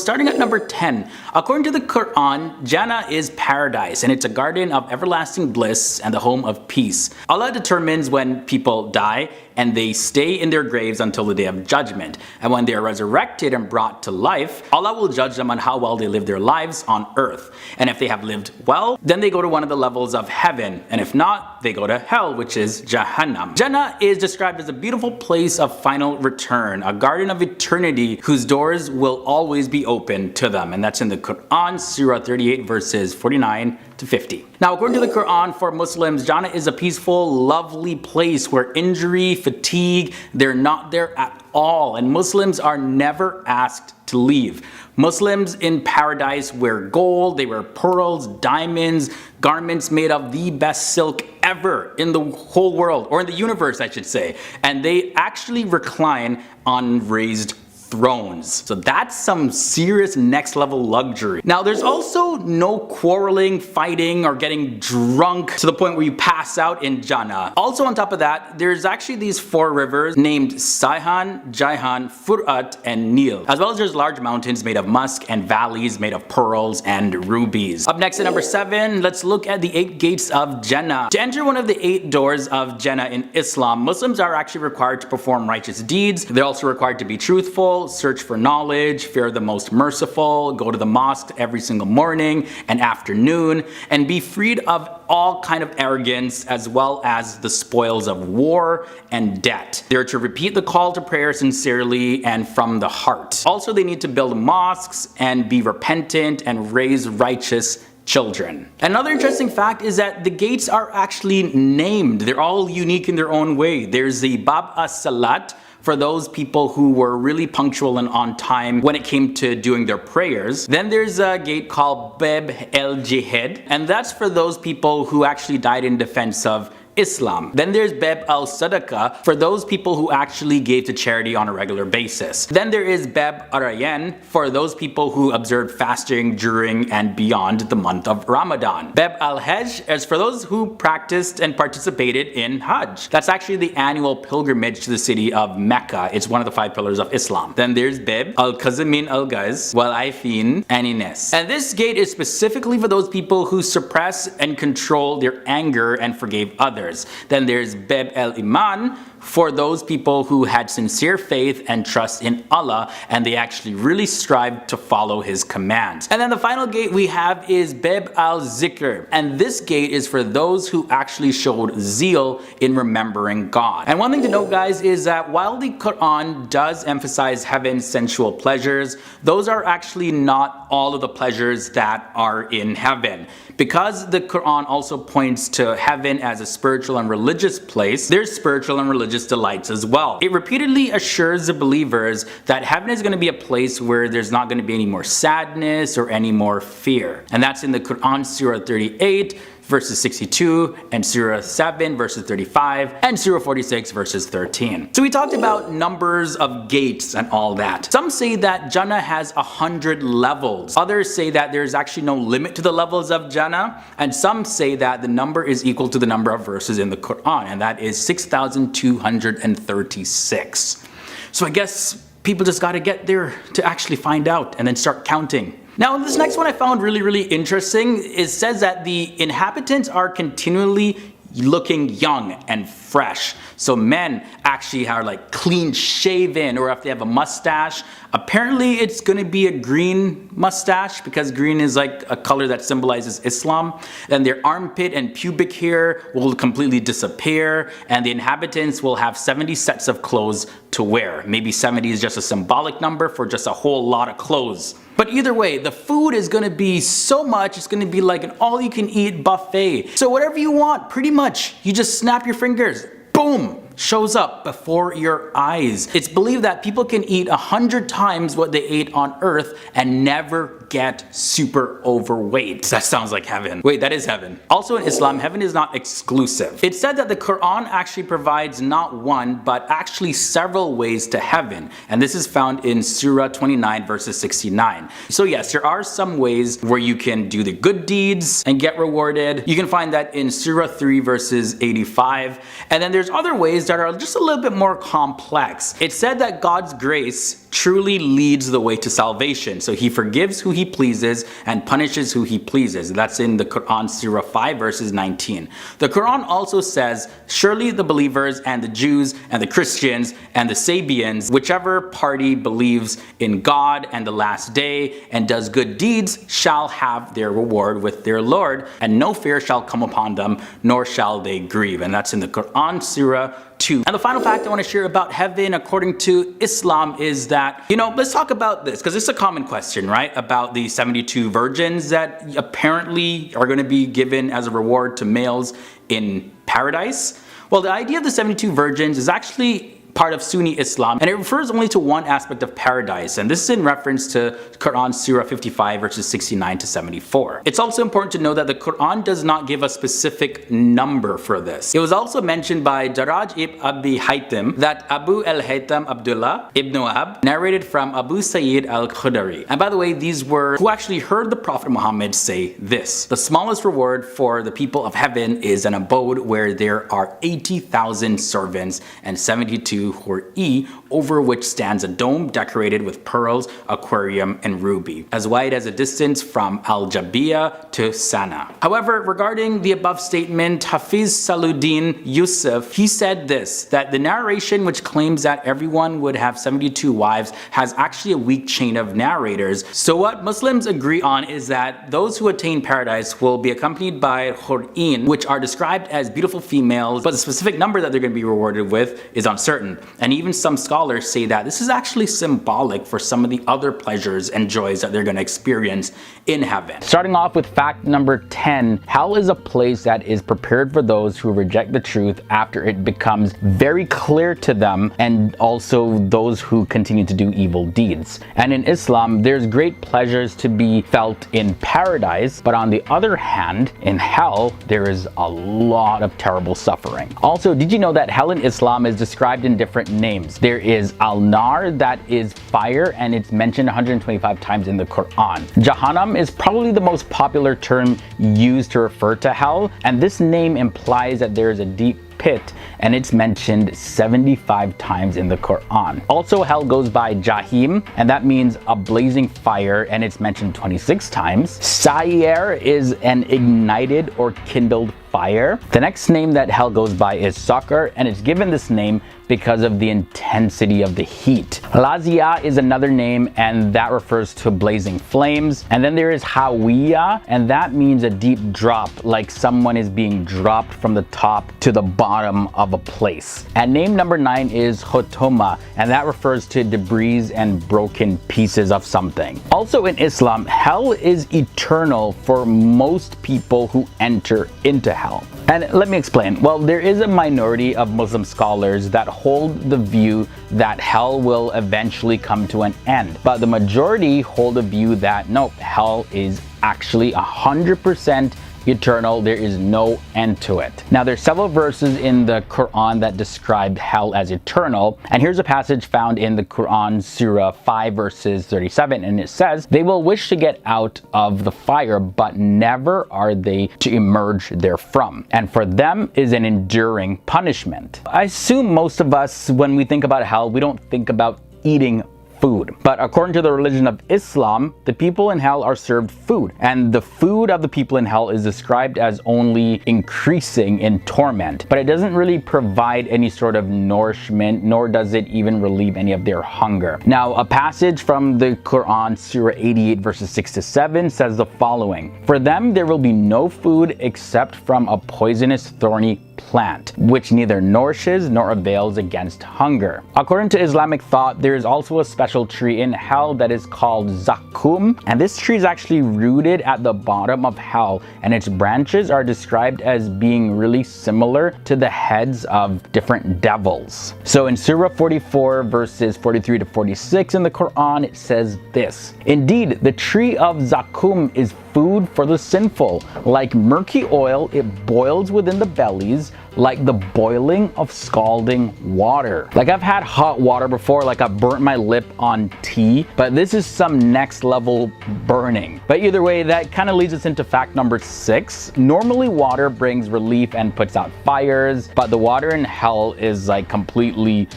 starting at number 10. According to the Quran, Jannah is paradise, and it's a garden of everlasting bliss and the home of peace. Allah determines when people die, and they stay in their graves until the day of judgment. And when they are resurrected and brought to life, Allah will judge them on how well they live their lives on earth. And if they have lived well, then they go to one of the levels of heaven. And if not, they go to hell, which is Jahannam. Jannah is described as a beautiful place of final return, a garden of eternity whose doors will always be open to them. And that's in the Quran, Surah 38, verses 49 to 50. Now, according to the Quran, for Muslims, Jannah is a peaceful, lovely place where injury, fatigue, they're not there at all. And Muslims are never asked to leave. Muslims in paradise wear gold, they wear pearls, diamonds, garments made of the best silk ever in the whole world, or in the universe I should say. And they actually recline on raised thrones. So that's some serious next level luxury. Now, there's also no quarreling, fighting, or getting drunk to the point where you pass out in Jannah. Also on top of that, there's actually these 4 rivers named Sayhan, Jaihan, Furat, and Nil. As well as there's large mountains made of musk and valleys made of pearls and rubies. Up next at number 7, let's look at the 8 gates of Jannah. To enter one of the 8 doors of Jannah in Islam, Muslims are actually required to perform righteous deeds. They're also required to be truthful, search for knowledge, fear the most merciful, go to the mosque every single morning and afternoon, and be freed of all kind of arrogance as well as the spoils of war and debt. They're to repeat the call to prayer sincerely and from the heart. Also, they need to build mosques and be repentant and raise righteous children. Another interesting fact is that the gates are actually named. They're all unique in their own way. There's the Bab as-Salat, for those people who were really punctual and on time when it came to doing their prayers. Then there's a gate called Bab el-Jihad, and that's for those people who actually died in defense of Islam. Then there's Bab al-Sadaqah for those people who actually gave to charity on a regular basis. Then there is Bab Arayan for those people who observed fasting during and beyond the month of Ramadan. Bab al-Hajj is for those who practiced and participated in Hajj. That's actually the annual pilgrimage to the city of Mecca. It's one of the 5 pillars of Islam. Then there's Bab al-Qazimin al-Gaz, wal-Aifin, and Ines. And this gate is specifically for those people who suppress and control their anger and forgave others. Then there's Bab el-Iman for those people who had sincere faith and trust in Allah, and they actually really strived to follow His commands. And then the final gate we have is Bab al-Zikr, and this gate is for those who actually showed zeal in remembering God. And one thing to note, guys, is that while the Quran does emphasize heaven's sensual pleasures, those are actually not all of the pleasures that are in heaven. Because the Quran also points to heaven as a spiritual and religious place, there's spiritual and religious delights as well. It repeatedly assures the believers that heaven is going to be a place where there's not going to be any more sadness or any more fear. And that's in the Quran, Surah 38, verses 62, and Surah 7 verses 35, and Surah 46 verses 13. So we talked about numbers of gates and all that. Some say that Jannah has 100 levels. Others say that there's actually no limit to the levels of Jannah, and some say that the number is equal to the number of verses in the Quran, and that is 6,236. So I guess people just got to get there to actually find out and then start counting. Now, this next one I found really interesting. It says that the inhabitants are continually looking young and fresh. So men actually are like clean shaven, or if they have a mustache, apparently it's going to be a green mustache because green is like a color that symbolizes Islam. Then their armpit and pubic hair will completely disappear, and the inhabitants will have 70 sets of clothes to wear. Maybe 70 is just a symbolic number for just a whole lot of clothes. But either way, the food is going to be so much, it's going to be like an all-you-can-eat buffet. So whatever you want, pretty much, you just snap your fingers, boom, shows up before your eyes. It's believed that people can eat 100 times what they ate on earth and never get super overweight. That sounds like heaven. Wait, that is heaven. Also in Islam, heaven is not exclusive. It's said that the Quran actually provides not one, but actually several ways to heaven. And this is found in Surah 29 verses 69. So yes, there are some ways where you can do the good deeds and get rewarded. You can find that in Surah 3 verses 85. And then there's other ways that are just a little bit more complex. It's said that God's grace truly leads the way to salvation. So he forgives who he pleases and punishes who he pleases. That's in the Quran, Surah 5 verses 19. The Quran also says, surely the believers and the Jews and the Christians and the Sabians, whichever party believes in God and the last day and does good deeds, shall have their reward with their Lord, and no fear shall come upon them, nor shall they grieve. And that's in the Quran, Surah 2. And the final fact I want to share about heaven according to Islam is that, let's talk about this, because it's a common question, right? About the 72 virgins that apparently are going to be given as a reward to males in paradise. Well, the idea of the 72 virgins is actually part of Sunni Islam, and it refers only to one aspect of paradise, and this is in reference to Quran Surah 55 verses 69 to 74. It's also important to know that the Quran does not give a specific number for this. It was also mentioned by Daraj ibn Abi Haytham that Abu al-Haytham Abdullah ibn Wahab narrated from Abu Sayyid al-Khudari. And by the way, these were who actually heard the Prophet Muhammad say this: the smallest reward for the people of heaven is an abode where there are 80,000 servants and 72 Hur-e, over which stands a dome decorated with pearls, aquarium, and ruby, as wide as a distance from Al-Jabiya to Sana. However, regarding the above statement, Hafiz Saluddin Yusuf, he said this, that the narration which claims that everyone would have 72 wives has actually a weak chain of narrators. So what Muslims agree on is that those who attain paradise will be accompanied by Hur-in, which are described as beautiful females, but the specific number that they're going to be rewarded with is uncertain. And even some scholars say that this is actually symbolic for some of the other pleasures and joys that they're going to experience in heaven. Starting off with fact number 10, hell is a place that is prepared for those who reject the truth after it becomes very clear to them, and also those who continue to do evil deeds. And in Islam, there's great pleasures to be felt in paradise, but on the other hand, in hell, there is a lot of terrible suffering. Also, did you know that hell in Islam is described in different names? There is Al-Nar, that is fire, and it's mentioned 125 times in the Quran. Jahannam is probably the most popular term used to refer to hell, and this name implies that there is a deep pit, and it's mentioned 75 times in the Quran. Also, hell goes by Jahim, and that means a blazing fire, and it's mentioned 26 times. Sa'ir is an ignited or kindled fire. The next name that hell goes by is Saqar, and it's given this name because of the intensity of the heat. Lazia is another name, and that refers to blazing flames. And then there is Hawiya, and that means a deep drop, like someone is being dropped from the top to the bottom of a place. And name number 9 is Hotoma, and that refers to debris and broken pieces of something. Also in Islam, hell is eternal for most people who enter into hell. And let me explain. Well, there is a minority of Muslim scholars that hold the view that hell will eventually come to an end, but the majority hold the view that no, hell is actually 100% eternal. There is no end to it. Now, there's several verses in the Quran that describe hell as eternal, and here's a passage found in the Quran, Surah 5 verses 37, and it says, they will wish to get out of the fire, but never are they to emerge therefrom, and for them is an enduring punishment. I assume most of us, when we think about hell, we don't think about eating food. But according to the religion of Islam, the people in hell are served food, and the food of the people in hell is described as only increasing in torment, but it doesn't really provide any sort of nourishment, nor does it even relieve any of their hunger. Now, a passage from the Quran, Surah 88 verses 6 to 7 says the following: for them there will be no food except from a poisonous thorny plant, which neither nourishes nor avails against hunger. According to Islamic thought, there is also a special tree in hell that is called Zakum, and this tree is actually rooted at the bottom of hell, and its branches are described as being really similar to the heads of different devils. So in Surah 44 verses 43 to 46 in the Quran, it says this: indeed, the tree of Zakum is food for the sinful. Like murky oil, it boils within the bellies, like the boiling of scalding water. Like I've had hot water before, like I've burnt my lip on tea, but this is some next level burning. But either way, that kind of leads us into fact number 6. Normally water brings relief and puts out fires, but the water in hell is like completely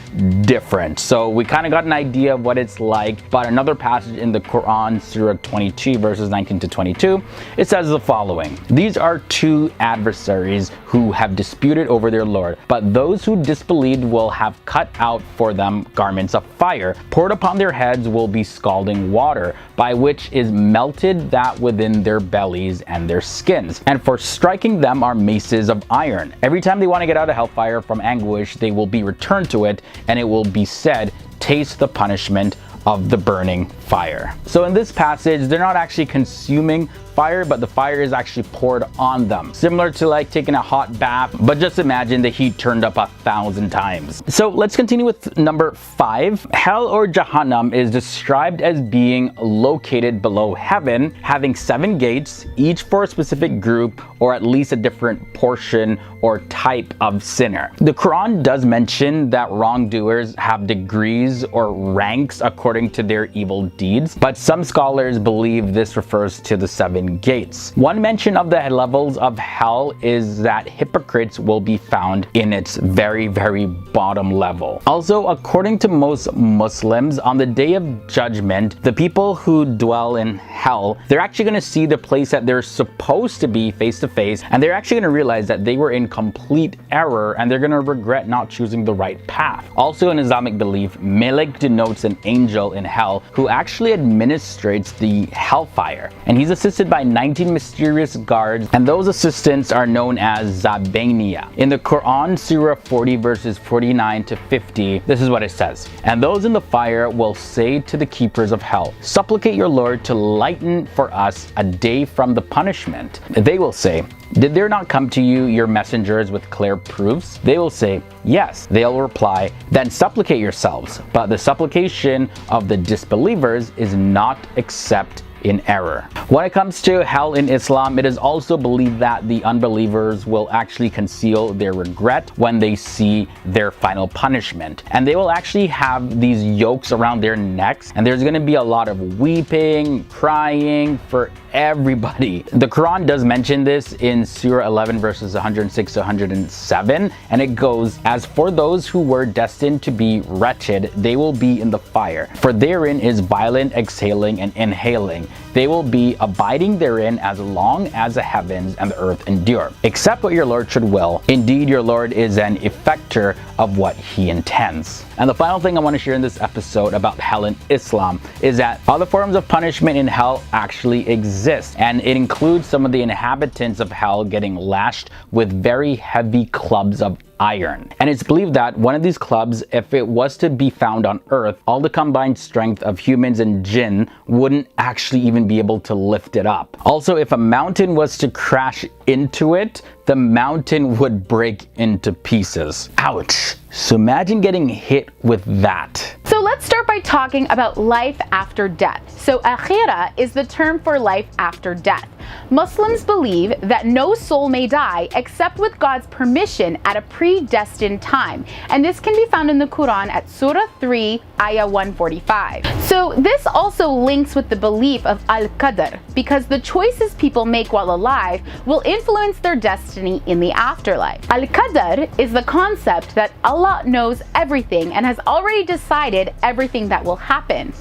different. So we kind of got an idea of what it's like, but another passage in the Quran, Surah 22 verses 19 to 22, it says the following: these are two adversaries who have disputed over their Lord, but those who disbelieved will have cut out for them garments of fire, poured upon their heads will be scalding water, by which is melted that within their bellies and their skins. And for striking them are maces of iron. Every time they want to get out of hellfire from anguish, they will be returned to it, and it will be said, taste the punishment of the burning fire. So in this passage, they're not actually consuming fire, but the fire is actually poured on them. Similar to like taking a hot bath, but just imagine the heat turned up 1,000 times. So let's continue with number 5. Hell or Jahannam is described as being located below heaven, having 7 gates, each for a specific group or at least a different portion or type of sinner. The Quran does mention that wrongdoers have degrees or ranks according to their evil deeds, but some scholars believe this refers to the 7 gates. One mention of the levels of hell is that hypocrites will be found in its very, very bottom level. Also, according to most Muslims, on the day of judgment, the people who dwell in hell, they're actually going to see the place that they're supposed to be face to face, and they're actually going to realize that they were in complete error, and they're going to regret not choosing the right path. Also, in Islamic belief, Malik denotes an angel in hell who actually administrates the hellfire, and he's assisted by 19 mysterious guards, and those assistants are known as Zabaniya. In the Quran, Surah 40 verses 49 to 50, this is what it says: and those in the fire will say to the keepers of hell, supplicate your Lord to lighten for us a day from the punishment. They will say, did there not come to you your messengers with clear proofs? They will say, yes. They'll reply, then supplicate yourselves. But the supplication of the disbelievers is not except in error. When it comes to hell in Islam, it is also believed that the unbelievers will actually conceal their regret when they see their final punishment. And they will actually have these yokes around their necks, and there's going to be a lot of weeping, crying for everybody. The Quran does mention this in Surah 11 verses 106 to 107, and it goes, as for those who were destined to be wretched, they will be in the fire, for therein is violent exhaling and inhaling. They will be abiding therein as long as the heavens and the earth endure, except what your Lord should will. Indeed, your Lord is an effector of what he intends. And the final thing I want to share in this episode about hell in Islam is that other forms of punishment in hell actually exist, and it includes some of the inhabitants of hell getting lashed with very heavy clubs of iron. And it's believed that one of these clubs, if it was to be found on earth, all the combined strength of humans and jinn wouldn't actually even be able to lift it up. Also, if a mountain was to crash into it, the mountain would break into pieces. Ouch. So imagine getting hit with that. So let's start by talking about life after death. So akhirah is the term for life after death. Muslims believe that no soul may die except with God's permission at a predestined time. And this can be found in the Quran at Surah 3, Ayah 145. So this also links with the belief of Al-Qadr, because the choices people make while alive will influence their destiny in the afterlife. Al-Qadr is the concept that Allah knows everything and has already decided everything that will happen.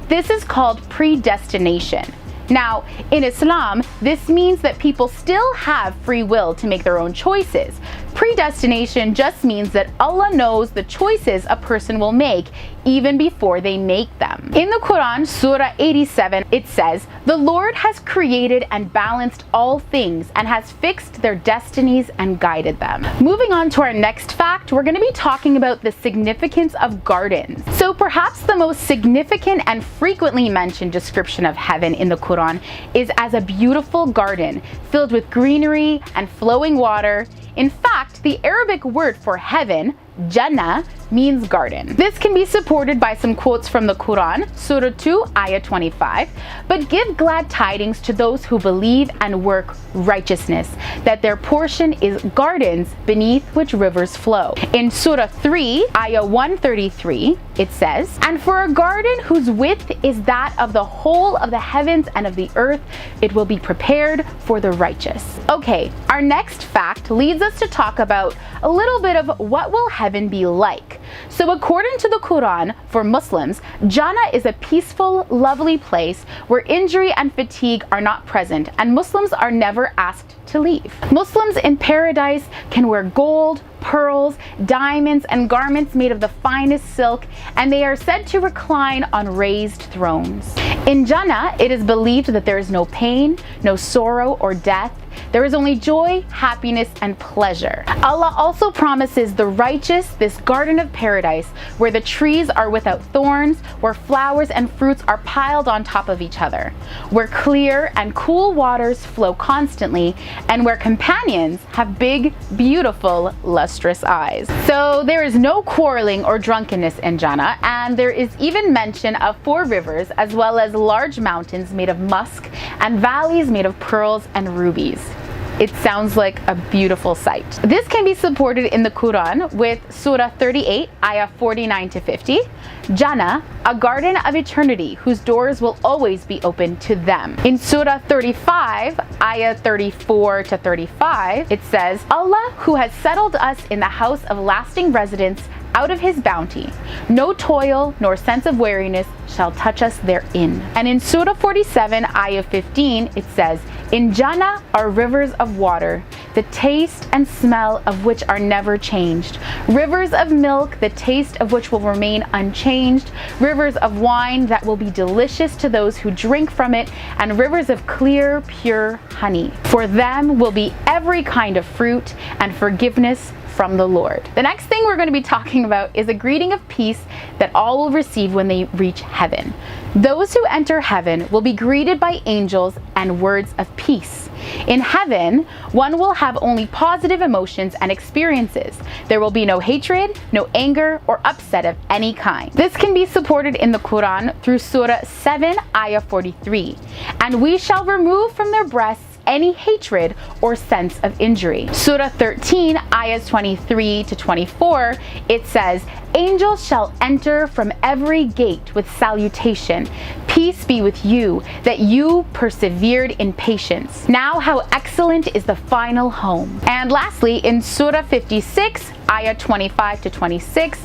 This is called predestination. Now, in Islam, this means that people still have free will to make their own choices. Predestination just means that Allah knows the choices a person will make even before they make them. In the Quran, Surah 87, it says, "The Lord has created and balanced all things and has fixed their destinies and guided them." Moving on to our next fact, we're going to be talking about the significance of gardens. So perhaps the most significant and frequently mentioned description of heaven in the Quran is as a beautiful garden filled with greenery and flowing water. In fact, the Arabic word for heaven, Jannah, means garden. This can be supported by some quotes from the Quran, Surah 2, Ayah 25, but give glad tidings to those who believe and work righteousness, that their portion is gardens beneath which rivers flow. In Surah 3, Ayah 133, it says, "And for a garden whose width is that of the whole of the heavens and of the earth, it will be prepared for the righteous." Okay, our next fact leads us to talk about a little bit of what will heaven be like. So according to the Quran, for Muslims, Jannah is a peaceful, lovely place where injury and fatigue are not present, and Muslims are never asked to leave. Muslims in paradise can wear gold, pearls, diamonds, and garments made of the finest silk, and they are said to recline on raised thrones. In Jannah, it is believed that there is no pain, no sorrow or death. There is only joy, happiness, and pleasure. Allah also promises the righteous this garden of paradise where the trees are without thorns, where flowers and fruits are piled on top of each other, where clear and cool waters flow constantly, and where companions have big, beautiful, lustrous eyes. So there is no quarreling or drunkenness in Jannah, and there is even mention of 4 rivers as well as large mountains made of musk and valleys made of pearls and rubies. It sounds like a beautiful sight. This can be supported in the Quran with Surah 38, Ayah 49 to 50. Jannah, a garden of eternity whose doors will always be open to them. In Surah 35, Ayah 34 to 35, it says, "Allah, who has settled us in the house of lasting residence out of his bounty, no toil nor sense of weariness shall touch us therein." And in Surah 47, Ayah 15, it says, "In Jannah are rivers of water, the taste and smell of which are never changed, rivers of milk, the taste of which will remain unchanged, rivers of wine that will be delicious to those who drink from it, and rivers of clear, pure honey. For them will be every kind of fruit and forgiveness from the Lord." The next thing we're going to be talking about is a greeting of peace that all will receive when they reach heaven. Those who enter heaven will be greeted by angels and words of peace. In heaven, one will have only positive emotions and experiences. There will be no hatred, no anger, or upset of any kind. This can be supported in the Quran through Surah 7, Ayah 43. "And we shall remove from their breasts any hatred or sense of injury." Surah 13, Ayahs 23 to 24, it says, "Angels shall enter from every gate with salutation. Peace be with you, that you persevered in patience. Now how excellent is the final home." And lastly, in Surah 56, Ayah 25 to 26,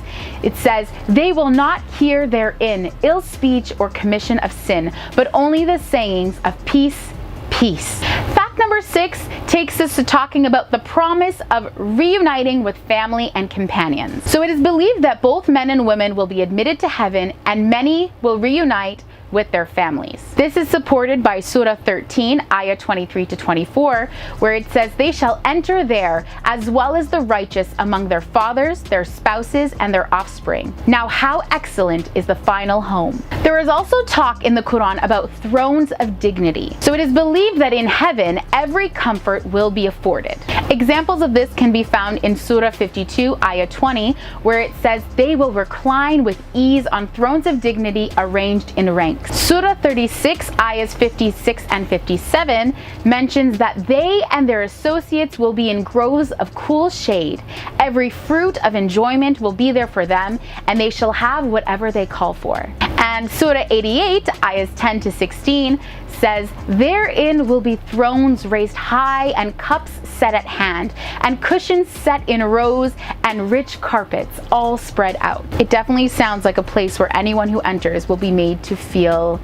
it says, "They will not hear therein ill speech or commission of sin, but only the sayings of peace, peace." Fact number 6 takes us to talking about the promise of reuniting with family and companions. So it is believed that both men and women will be admitted to heaven, and many will reunite with their families. This is supported by Surah 13, Ayah 23 to 24, where it says, "They shall enter there, as well as the righteous among their fathers, their spouses, and their offspring. Now how excellent is the final home." There is also talk in the Quran about thrones of dignity. So it is believed that in heaven, every comfort will be afforded. Examples of this can be found in Surah 52, Ayah 20, where it says, "They will recline with ease on thrones of dignity arranged in ranks." Surah 36, Ayahs 56 and 57 mentions that they and their associates will be in groves of cool shade. Every fruit of enjoyment will be there for them, and they shall have whatever they call for. And Surah 88, Ayahs 10 to 16 says, "Therein will be thrones raised high and cups set at hand, and cushions set in rows, and rich carpets all spread out." It definitely sounds like a place where anyone who enters will be made to feel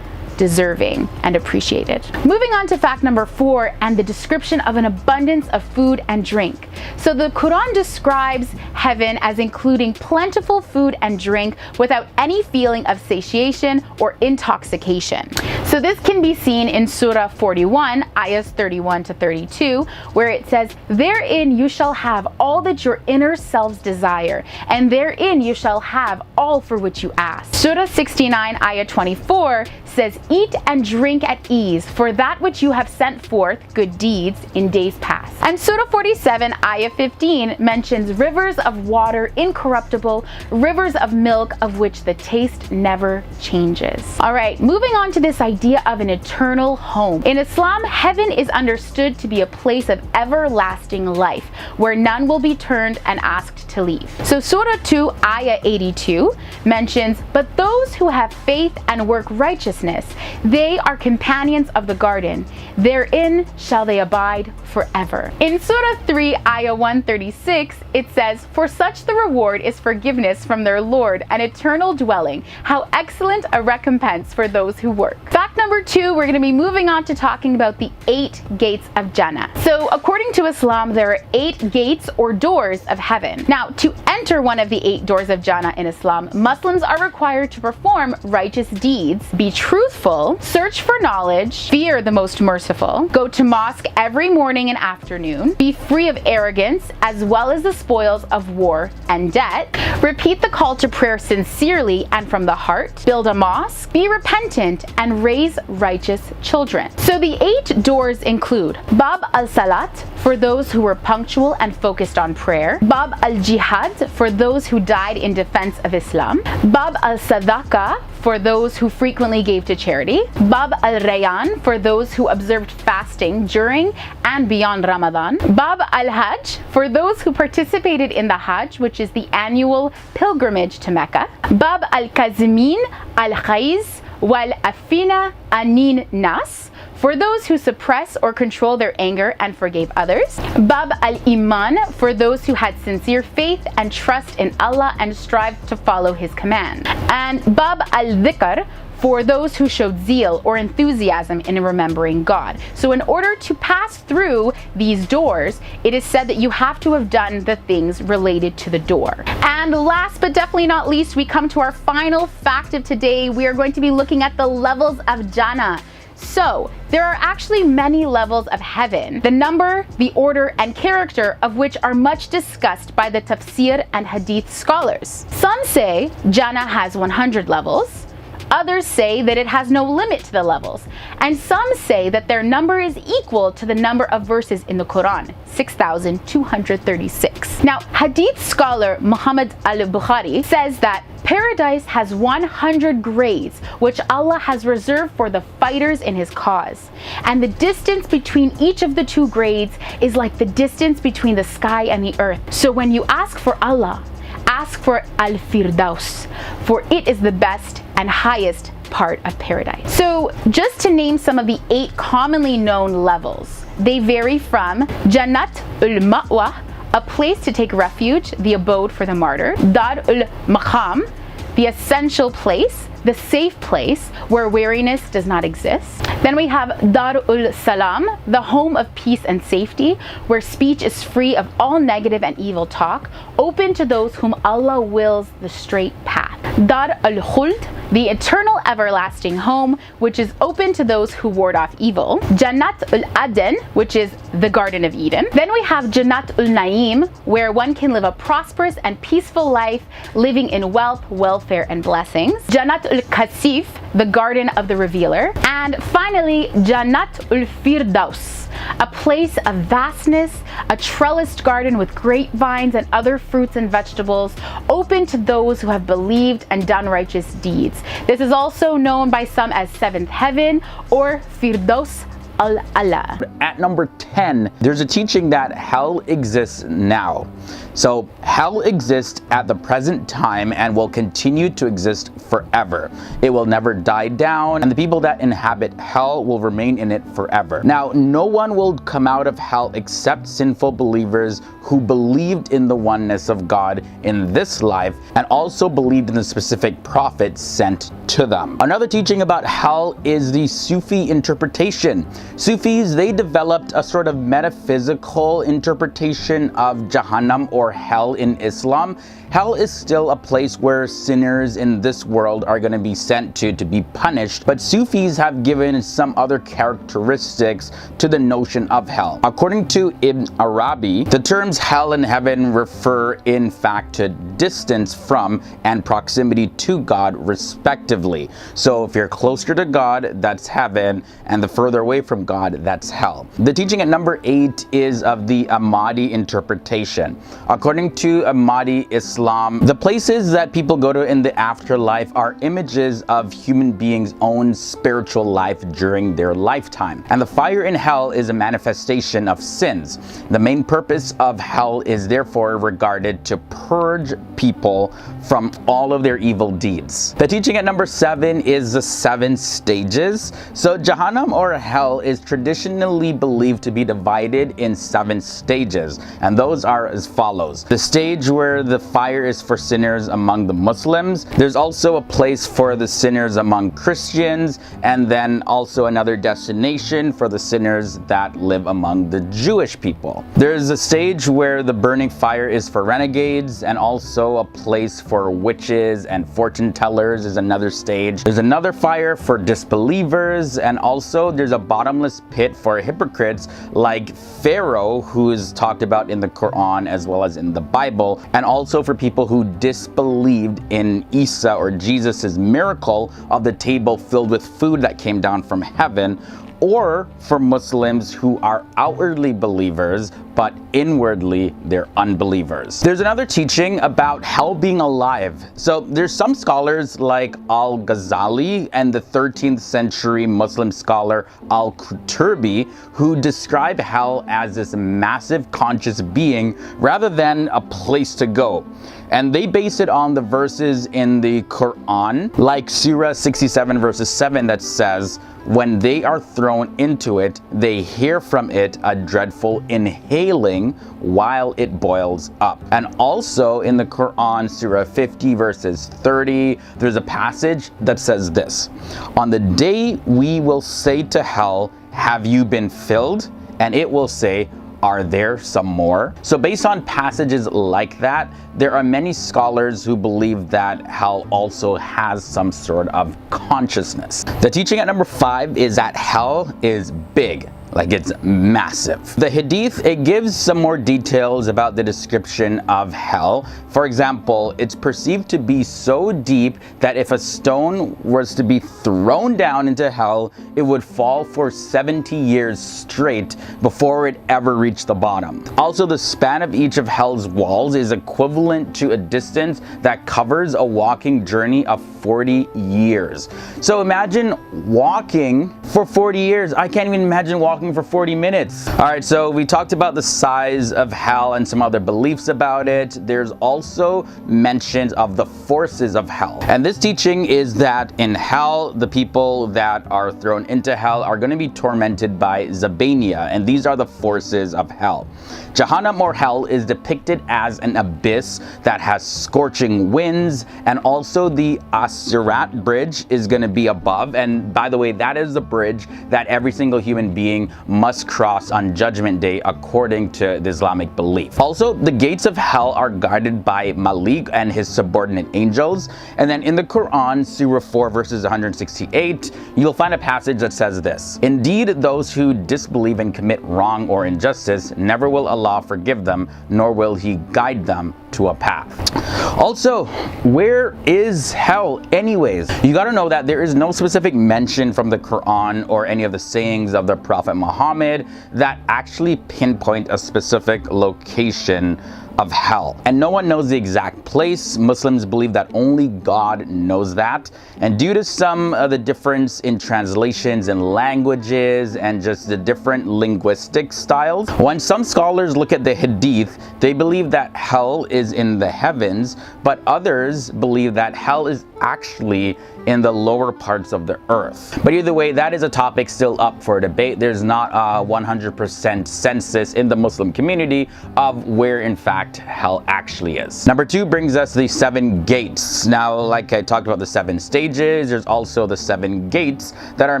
deserving and appreciated. Moving on to fact number 4 and the description of an abundance of food and drink. So the Quran describes heaven as including plentiful food and drink without any feeling of satiation or intoxication. So this can be seen in Surah 41, Ayahs 31 to 32, where it says, "Therein you shall have all that your inner selves desire, and therein you shall have all for which you ask." Surah 69, Ayah 24 says, eat and drink at ease for that which you have sent forth good deeds in days past. And Surah 47, Ayah 15 mentions rivers of water incorruptible, rivers of milk of which the taste never changes. All right, moving on to this idea of an eternal home. In Islam, heaven is understood to be a place of everlasting life where none will be turned and asked to leave. So Surah 2, Ayah 82 mentions, but those who have faith and work righteousness, they are companions of the garden. Therein shall they abide forever. In Surah 3, Ayah 136, it says, for such the reward is forgiveness from their Lord, an eternal dwelling. How excellent a recompense for those who work. Fact number 2, we're going to be moving on to talking about the 8 gates of Jannah. So according to Islam, there are 8 gates or doors of heaven. Now, to enter one of the 8 doors of Jannah in Islam, Muslims are required to perform righteous deeds, be truthful, search for knowledge, fear the most merciful, go to mosque every morning and afternoon, be free of arrogance as well as the spoils of war and debt, repeat the call to prayer sincerely and from the heart, build a mosque, be repentant, and raise righteous children. So the 8 doors include Bab al-Salat, for those who were punctual and focused on prayer, Bab al-Jihad, for those who died in defense of Islam, Bab al-Sadaqa, for those who frequently gave to charity, Bab al-Rayyan, for those who observed fasting during and beyond Ramadan, Bab al-Hajj, for those who participated in the Hajj, which is the annual pilgrimage to Mecca, Bab al-Kazimin al-Khaiz wal-Afina anin nas, for those who suppress or control their anger and forgave others, Bab al-Iman, for those who had sincere faith and trust in Allah and strived to follow His command, and Bab al-Dhikr, for those who showed zeal or enthusiasm in remembering God. So in order to pass through these doors, it is said that you have to have done the things related to the door. And last but definitely not least, we come to our final fact of today. We are going to be looking at the levels of Jannah. So, there are actually many levels of heaven, the number, the order, and character of which are much discussed by the tafsir and hadith scholars. Some say Jannah has 100 levels. Others say that it has no limit to the levels, and some say that their number is equal to the number of verses in the Quran, 6,236. Now, hadith scholar Muhammad al-Bukhari says that paradise has 100 grades, which Allah has reserved for the fighters in His cause. And the distance between each of the 2 grades is like the distance between the sky and the earth. So when you ask for Allah, ask for Al-Firdaus, for it is the best and highest part of paradise. So just to name some of the 8 commonly known levels, they vary from Jannat ul-Ma'wa, a place to take refuge, the abode for the martyr, Dar ul-Maqam, the essential place, the safe place where weariness does not exist. Then we have Dar ul-Salam, the home of peace and safety, where speech is free of all negative and evil talk, open to those whom Allah wills the straight path. Dar al-Khuld, the eternal everlasting home, which is open to those who ward off evil. Jannat al-Aden, which is the Garden of Eden. Then we have Jannat al-Naim, where one can live a prosperous and peaceful life, living in wealth, welfare, and blessings. Jannat al-Kasif, the Garden of the Revealer. And finally, Jannat al-Firdaus, a place of vastness, a trellised garden with grapevines and other fruits and vegetables, open to those who have believed and done righteous deeds. This is also known by some as 7th heaven or Firdaus al-Ala. At number 10, there's a teaching that hell exists now. So hell exists at the present time and will continue to exist forever. It will never die down, and the people that inhabit hell will remain in it forever. Now, no one will come out of hell except sinful believers who believed in the oneness of God in this life and also believed in the specific prophets sent to them. Another teaching about hell is the Sufi interpretation. Sufis, they developed a sort of metaphysical interpretation of Jahannam or hell in Islam. Hell is still a place where sinners in this world are going to be sent to be punished, but Sufis have given some other characteristics to the notion of hell. According to Ibn Arabi, the terms hell and heaven refer in fact to distance from and proximity to God respectively. So if you're closer to God, that's heaven, and the further away from God, that's hell. The teaching at number 8 is of the Ahmadi interpretation. According to Ahmadi Islam, the places that people go to in the afterlife are images of human beings' own spiritual life during their lifetime. And the fire in hell is a manifestation of sins. The main purpose of hell is therefore regarded to purge people from all of their evil deeds. The teaching at number 7 is the 7 stages. So Jahannam or hell is traditionally believed to be divided in 7 stages, and those are as follows. The stage where the fire is for sinners among the Muslims. There's also a place for the sinners among Christians, and then also another destination for the sinners that live among the Jewish people. There's a stage where the burning fire is for renegades, and also a place for witches and fortune tellers is another stage. There's another fire for disbelievers, and also there's a bottomless pit for hypocrites like Pharaoh, who is talked about in the Quran as well as in the Bible, and also for people who disbelieved in Isa or Jesus's miracle of the table filled with food that came down from heaven, or for Muslims who are outwardly believers but inwardly they're unbelievers. There's another teaching about hell being alive. So there's some scholars like Al-Ghazali and the 13th century Muslim scholar Al-Qurtubi who describe hell as this massive conscious being rather than a place to go. And they base it on the verses in the Quran, like Surah 67 verses 7 that says, when they are thrown into it, they hear from it a dreadful inhaling while it boils up. And also in the Quran, Surah 50 verses 30, there's a passage that says this, on the day we will say to hell, have you been filled? And it will say, are there some more? So based on passages like that, there are many scholars who believe that hell also has some sort of consciousness. The teaching at number 5 is that hell is big. Like it's massive. The Hadith, it gives some more details about the description of hell. For example, it's perceived to be so deep that if a stone was to be thrown down into hell, it would fall for 70 years straight before it ever reached the bottom. Also, the span of each of hell's walls is equivalent to a distance that covers a walking journey of 40 years. So imagine walking for 40 years. I can't even imagine walking for 40 minutes. All right, so we talked about the size of hell and some other beliefs about it. There's also mentions of the forces of hell. And this teaching is that in hell, the people that are thrown into hell are going to be tormented by Zabania, and these are the forces of hell. Jahannam or hell is depicted as an abyss that has scorching winds, and also the As-Sirat bridge is going to be above. And by the way, that is the bridge that every single human being must cross on Judgment Day according to the Islamic belief. Also, the gates of hell are guarded by Malik and his subordinate angels. And then in the Quran, Surah 4 verses 168, you'll find a passage that says this, indeed, those who disbelieve and commit wrong or injustice, never will Allah forgive them, nor will He guide them to a path. Also, where is hell anyways? You got to know that there is no specific mention from the Quran or any of the sayings of the Prophet Muhammad that actually pinpoint a specific location of hell. And no one knows the exact place. Muslims believe that only God knows that. And due to some of the difference in translations and languages and just the different linguistic styles, when some scholars look at the Hadith, they believe that hell is in the heavens, but others believe that hell is actually in the lower parts of the earth. But either way, that is a topic still up for debate. There's not a 100% census in the Muslim community of where in fact hell actually is. Number 2 brings us the 7 gates. Now, like I talked about the 7 stages, there's also the 7 gates that are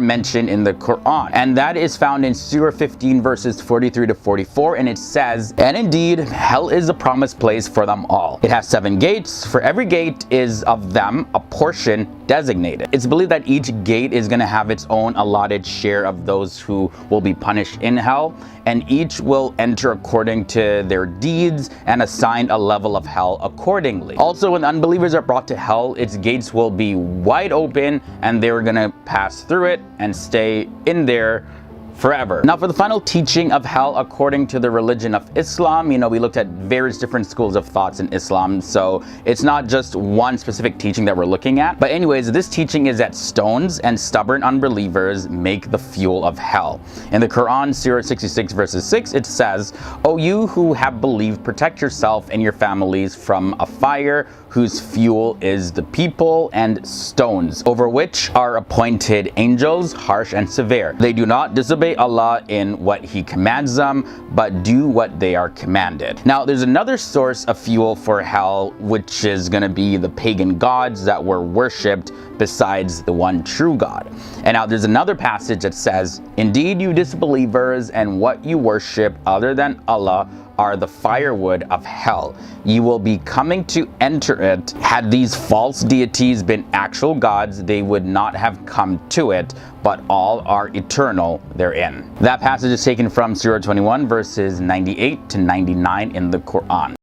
mentioned in the Quran. And that is found in Surah 15 verses 43 to 44, and it says, "And indeed, hell is a promised place for them all. It has 7 gates. For every gate is of them a portion designated." It's believed that each gate is going to have its own allotted share of those who will be punished in hell, and each will enter according to their deeds and assigned a level of hell accordingly. Also, when unbelievers are brought to hell, its gates will be wide open and they're going to pass through it and stay in there forever. Now, for the final teaching of hell according to the religion of Islam, we looked at various different schools of thoughts in Islam, so it's not just one specific teaching that we're looking at. But anyways, this teaching is that stones and stubborn unbelievers make the fuel of hell. In the Quran, Surah 66 verses 6, it says, "O you who have believed, protect yourself and your families from a fire whose fuel is the people and stones, over which are appointed angels, harsh and severe. They do not disobey Allah in what He commands them, but do what they are commanded." Now, there's another source of fuel for hell, which is going to be the pagan gods that were worshipped besides the one true God. And now there's another passage that says, "Indeed, you disbelievers and what you worship other than Allah are the firewood of hell. You will be coming to enter it. Had these false deities been actual gods, they would not have come to it, but all are eternal therein." That passage is taken from Surah 21 verses 98 to 99 in the Quran.